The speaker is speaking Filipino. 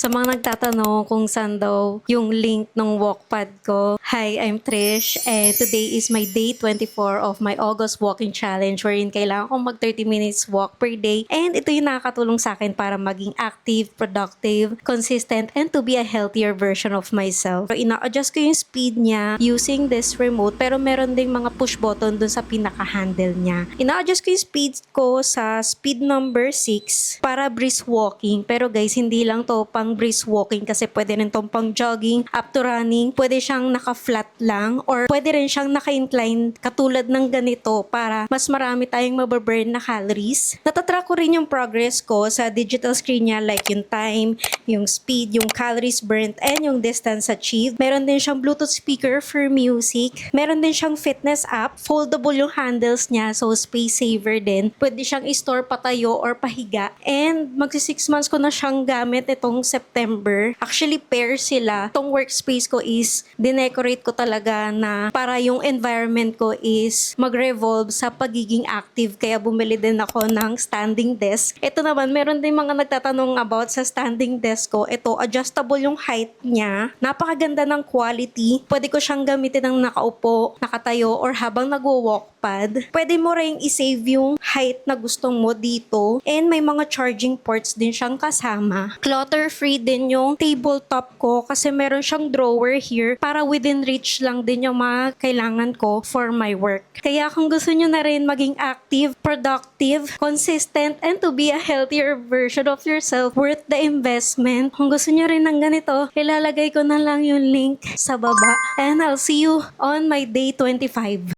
Sa mga nagtatanong kung saan daw yung link ng walkpad ko, hi, I'm Trish and today is my day 24 of my August walking challenge wherein kailangan kong mag 30 minutes walk per day and ito yung nakakatulong sa akin para maging active, productive, consistent, and to be a healthier version of myself. So, ina-adjust ko yung speed niya using this remote pero meron ding mga push button dun sa pinaka-handle niya. Ina-adjust ko yung speed ko sa speed number 6 para brisk walking pero guys, hindi lang to pang brisk walking kasi pwede rin tong pang jogging up to running. Pwede siyang naka-flat lang or pwede rin siyang naka-incline katulad ng ganito para mas marami tayong mababurn na calories. Natatrack ko rin yung progress ko sa digital screen niya like yung time, yung speed, yung calories burnt, and yung distance achieved. Meron din siyang Bluetooth speaker for music. Meron din siyang fitness app. Foldable yung handles niya so space saver din. Pwede siyang i-store patayo or pahiga. And magsi 6 months ko na siyang gamit itong September. Actually, pair sila. Itong workspace ko is dinecorate ko talaga na para yung environment ko is mag-revolve sa pagiging active. Kaya bumili din ako ng standing desk. Ito naman, meron din mga nagtatanong about sa standing desk ko. Ito, adjustable yung height niya. Napakaganda ng quality. Pwede ko siyang gamitin ng nakaupo, nakatayo, or habang nagwo-walkpad. Pwede mo rin i-save yung height na gustong mo dito. And may mga charging ports din siyang kasama. Clutter-free din yung tabletop ko kasi meron siyang drawer here para within reach lang din yung mga kailangan ko for my work. Kaya kung gusto nyo na rin maging active, productive, consistent, and to be a healthier version of yourself, worth the investment. Kung gusto nyo rin ng ganito, ilalagay ko na lang yung link sa baba. And I'll see you on my day 25.